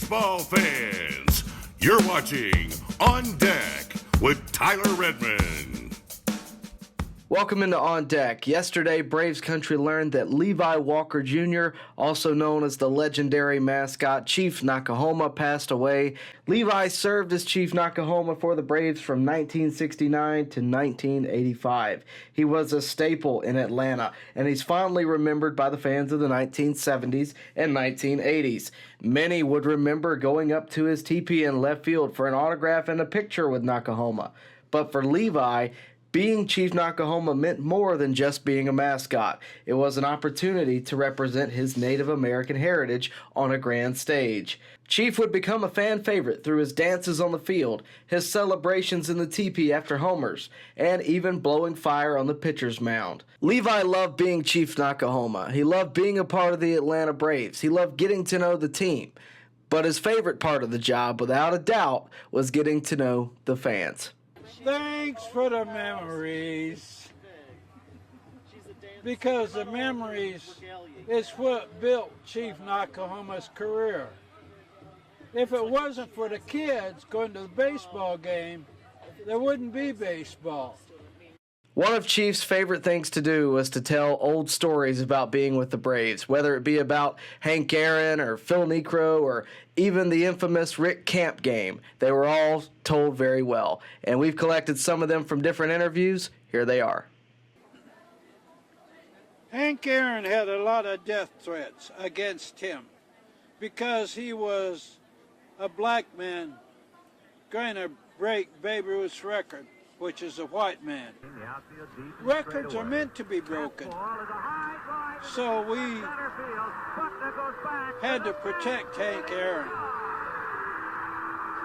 baseball fans. You're watching On Deck with Tyler Redmond. Welcome into On Deck. Yesterday, Braves country learned that Levi Walker Jr., also known as the legendary mascot Chief Nocahoma, passed away. Levi served as Chief Nocahoma for the Braves from 1969 to 1985. He was a staple in Atlanta, and he's fondly remembered by the fans of the 1970s and 1980s. Many would remember going up to his teepee in left field for an autograph and a picture with Nocahoma. But for Levi, being Chief Nocahoma meant more than just being a mascot. It was an opportunity to represent his Native American heritage on a grand stage. Chief would become a fan favorite through his dances on the field, his celebrations in the teepee after homers, and even blowing fire on the pitcher's mound. Levi loved being Chief Nocahoma. He loved being a part of the Atlanta Braves. He loved getting to know the team. But his favorite part of the job, without a doubt, was getting to know the fans. Thanks for the memories, because the memories is what built Chief Nocahoma's career. If it wasn't for the kids going to the baseball game, there wouldn't be baseball. One of Chief's favorite things to do was to tell old stories about being with the Braves, whether it be about Hank Aaron or Phil Niekro or even the infamous Rick Camp game. They were all told very well, and we've collected some of them from different interviews. Here they are. Hank Aaron had a lot of death threats against him because he was a black man going to break Babe Ruth's record, which is a white man. Records are meant to be broken. So we had to protect Hank Aaron.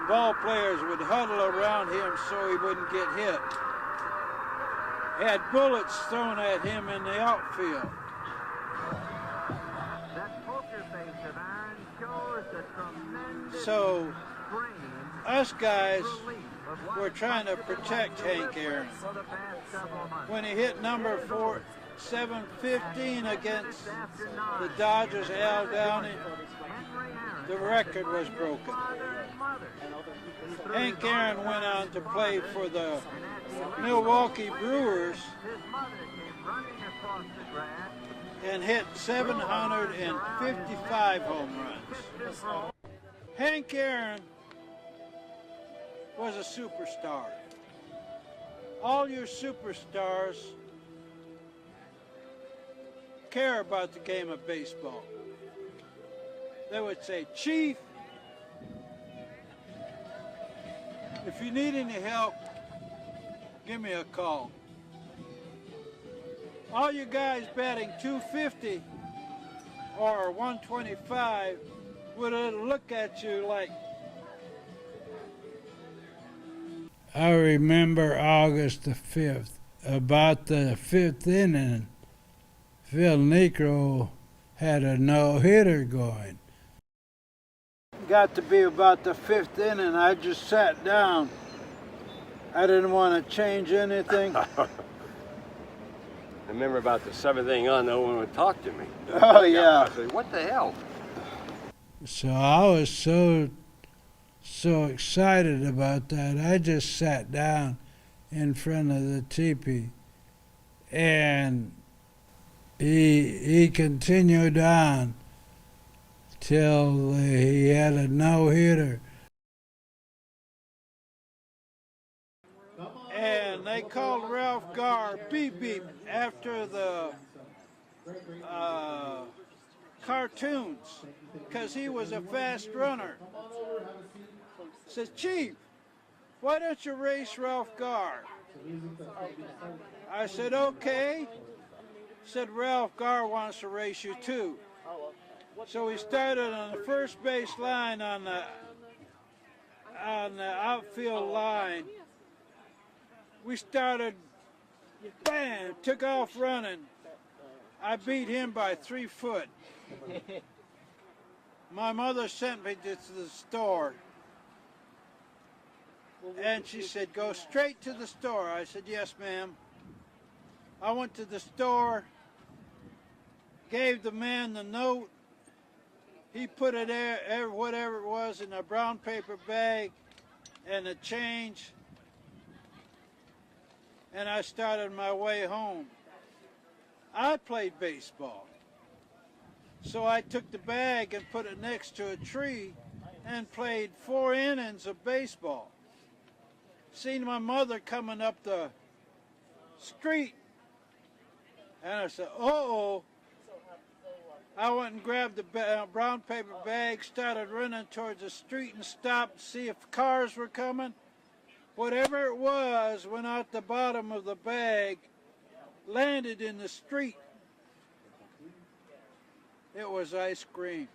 Ball players would huddle around him so he wouldn't get hit. Had bullets thrown at him in the outfield. So us guys were trying to protect Hank Aaron. When he hit number 715 against the Dodgers, Al Downing, the record was broken. Hank Aaron went on to play for the Milwaukee Brewers and hit 755 home runs. Hank Aaron was a superstar. All your superstars care about the game of baseball. They would say, Chief, if you need any help, give me a call. All you guys batting 250 or 125 would look at you like, I remember August the 5th, about the 5th inning, Phil Niekro had a no-hitter going. Got to be about the 5th inning, I just sat down. I didn't want to change anything. I remember about the 7th inning on, no one would talk to me. Oh, yeah. I said, what the hell? So I was so excited about that. I just sat down in front of the teepee, and he continued on till he had a no-hitter. And they called Ralph Garr Beep Beep after the cartoons, because he was a fast runner. Says, Chief, why don't you race Ralph Garr? I said, okay. Said, Ralph Garr wants to race you too. So we started on the first base line on the outfield line. We started, bam, took off running. I beat him by 3 foot. My mother sent me to the store. And she said, go straight to the store. I said, yes, ma'am. I went to the store, gave the man the note. he put it there, whatever it was, in a brown paper bag and a change, and I started my way home. I played baseball, so I took the bag and put it next to a tree and played 4 innings of baseball. Seen my mother coming up the street, and I said, uh-oh. I went and grabbed the brown paper bag, started running towards the street and stopped to see if cars were coming. Whatever it was went out the bottom of the bag, landed in the street. It was ice cream.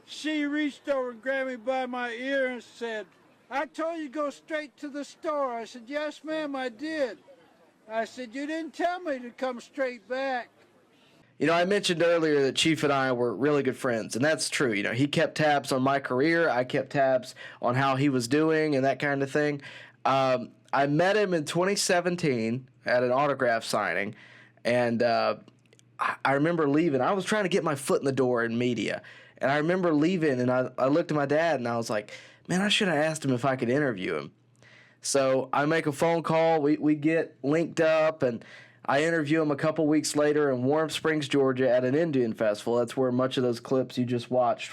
She reached over and grabbed me by my ear and said, I told you to go straight to the store. I said, yes, ma'am, I did. I said, you didn't tell me to come straight back. You know, I mentioned earlier that Chief and I were really good friends, and that's true. You know, he kept tabs on my career. I kept tabs on how he was doing and that kind of thing. I met him in 2017 at an autograph signing, and I remember leaving. I was trying to get my foot in the door in media, and I remember leaving, and I looked at my dad, and I was like, man, I should have asked him if I could interview him. So I make a phone call. We get linked up, and I interview him a couple weeks later in Warm Springs, Georgia, at an Indian festival. That's where much of those clips you just watched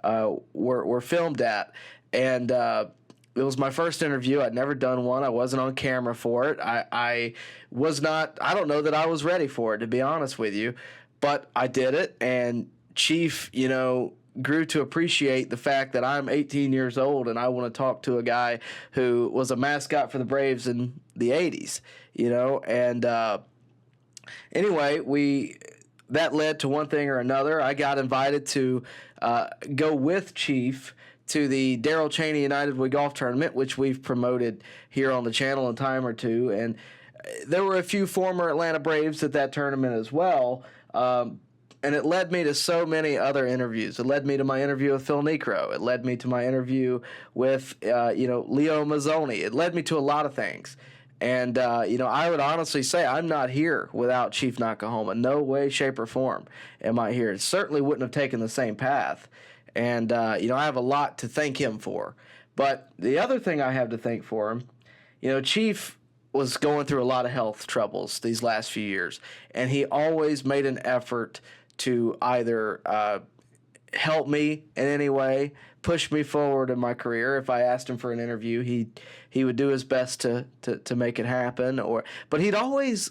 were filmed at. And it was my first interview. I'd never done one. I wasn't on camera for it. I was not, I don't know that I was ready for it, to be honest with you. But I did it, and Chief, you know, grew to appreciate the fact that I'm 18 years old and I want to talk to a guy who was a mascot for the Braves in the 80s, you know. And anyway, that led to one thing or another. I got invited to go with Chief to the Darrell Cheney United Way Golf Tournament, which we've promoted here on the channel a time or two. And there were a few former Atlanta Braves at that tournament as well. And it led me to so many other interviews. It led me to my interview with Phil Necro. It led me to my interview with, Leo Mazzoni. It led me to a lot of things. And, I would honestly say I'm not here without Chief Nocahoma. No way, shape, or form am I here. It certainly wouldn't have taken the same path. And, I have a lot to thank him for. But the other thing I have to thank for him, Chief was going through a lot of health troubles these last few years. And he always made an effort to either help me in any way, push me forward in my career. If I asked him for an interview, he would do his best to make it happen. But I'd always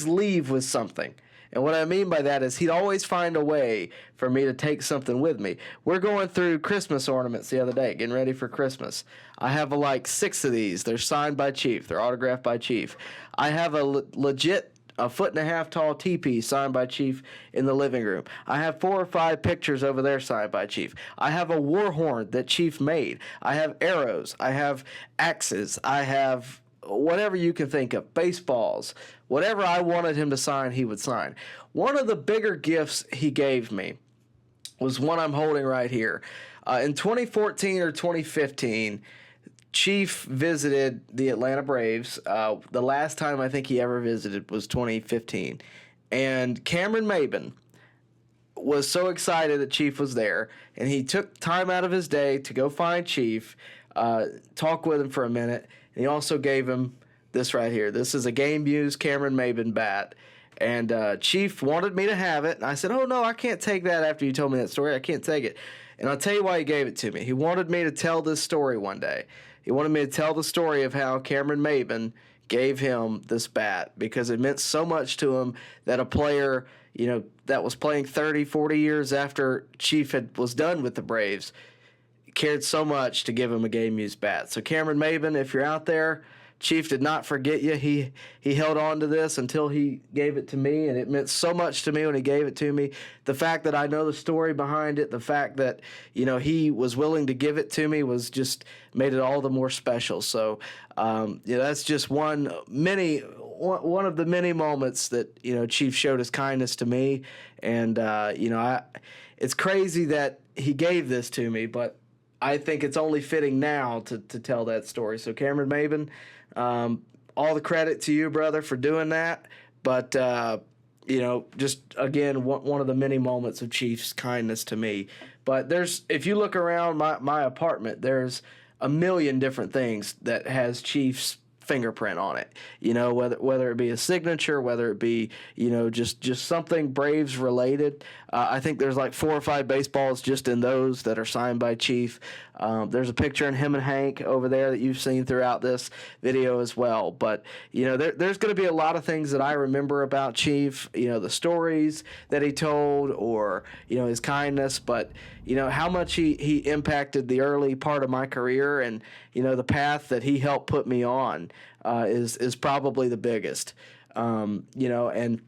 leave with something. And what I mean by that is he'd always find a way for me to take something with me. We're going through Christmas ornaments the other day, getting ready for Christmas. I have like 6 of these. They're signed by Chief. They're autographed by Chief. I have a legit 1.5 tall teepee signed by Chief in the living room. I have 4 or 5 pictures over there signed by Chief. I have a war horn that Chief made. I have arrows. I have axes. I have whatever you can think of, baseballs. Whatever I wanted him to sign, he would sign. One of the bigger gifts he gave me was one I'm holding right here. In 2014 or 2015, Chief visited the Atlanta Braves. The last time I think he ever visited was 2015. And Cameron Maben was so excited that Chief was there, and he took time out of his day to go find Chief, talk with him for a minute, and he also gave him this right here. This is a game-used Cameron Maben bat. And Chief wanted me to have it, and I said, oh, no, I can't take that after you told me that story. I can't take it. And I'll tell you why he gave it to me. He wanted me to tell this story one day. He wanted me to tell the story of how Cameron Maben gave him this bat because it meant so much to him that a player, that was playing 30, 40 years after Chief was done with the Braves cared so much to give him a game-used bat. So Cameron Maben, if you're out there, Chief did not forget you. He held on to this until he gave it to me, and it meant so much to me when he gave it to me. The fact that I know the story behind it, the fact that, he was willing to give it to me was just made it all the more special. So, that's just one of the many moments that, Chief showed his kindness to me. And, it's crazy that he gave this to me, but I think it's only fitting now to tell that story. So Cameron Maben, all the credit to you, brother, for doing that. But, just again, one of the many moments of Chief's kindness to me. But if you look around my apartment, there's a million different things that has Chief's fingerprint on it. Whether it be a signature, whether it be just something Braves related. I think there's like 4 or 5 baseballs just in those that are signed by Chief. There's a picture in him and Hank over there that you've seen throughout this video as well. But there's going to be a lot of things that I remember about Chief. The stories that he told, or his kindness, but how much he impacted the early part of my career, and the path that he helped put me on is probably the biggest. And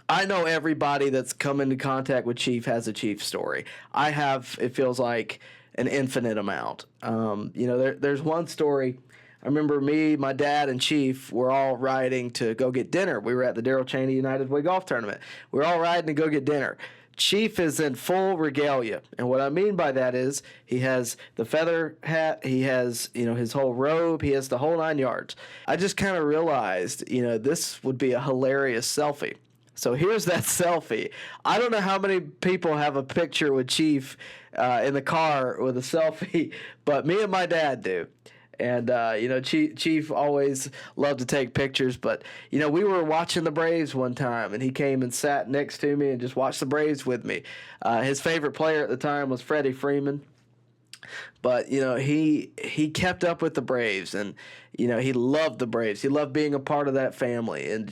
I know everybody that's come into contact with Chief has a Chief story. I have, it feels like, an infinite amount. There's one story. I remember me, my dad, and Chief were all riding to go get dinner. We were at the Darrell Cheney United Way golf tournament. We were all riding to go get dinner. Chief is in full regalia, and what I mean by that is he has the feather hat, he has his whole robe, he has the whole 9 yards. I just kind of realized this would be a hilarious selfie. So here's that selfie. I don't know how many people have a picture with Chief in the car with a selfie, but me and my dad do. And, Chief always loved to take pictures. But, we were watching the Braves one time, and he came and sat next to me and just watched the Braves with me. His favorite player at the time was Freddie Freeman. But, he kept up with the Braves, and, he loved the Braves. He loved being a part of that family, and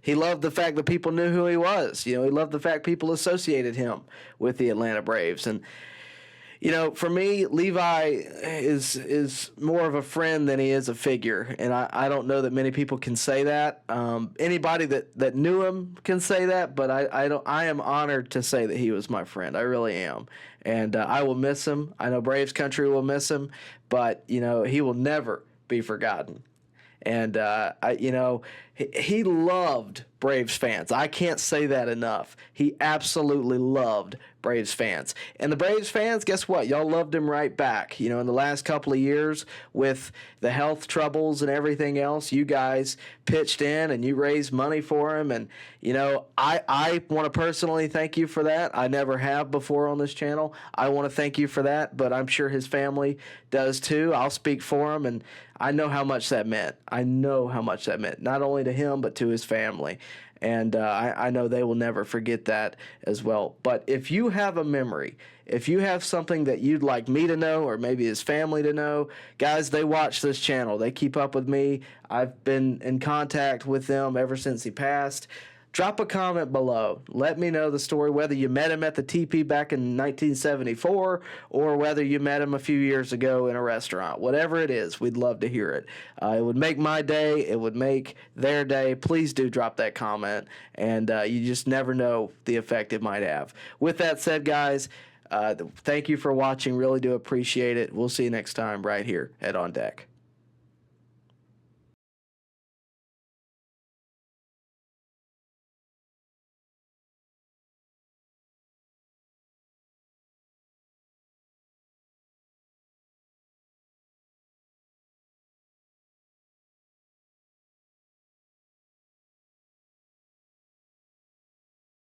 he loved the fact that people knew who he was. He loved the fact people associated him with the Atlanta Braves. And, for me, Levi is more of a friend than he is a figure, and I don't know that many people can say that. Anybody that knew him can say that, but I am honored to say that he was my friend. I really am, and I will miss him. I know Braves country will miss him, but he will never be forgotten. And he loved Braves fans. I can't say that enough. He absolutely loved Braves fans. And the Braves fans, guess what? Y'all loved him right back. In the last couple of years with the health troubles and everything else, you guys pitched in and you raised money for him. And, I want to personally thank you for that. I never have before on this channel. I want to thank you for that, but I'm sure his family does too. I'll speak for him, and I know how much that meant. I know how much that meant, not only to him, but to his family. And I know they will never forget that as well. But if you have a memory, if you have something that you'd like me to know, or maybe his family to know, guys, they watch this channel. They keep up with me. I've been in contact with them ever since he passed. Drop a comment below. Let me know the story, whether you met him at the TP back in 1974 or whether you met him a few years ago in a restaurant. Whatever it is, we'd love to hear it. It would make my day. It would make their day. Please do drop that comment, and you just never know the effect it might have. With that said, guys, thank you for watching. Really do appreciate it. We'll see you next time right here at On Deck.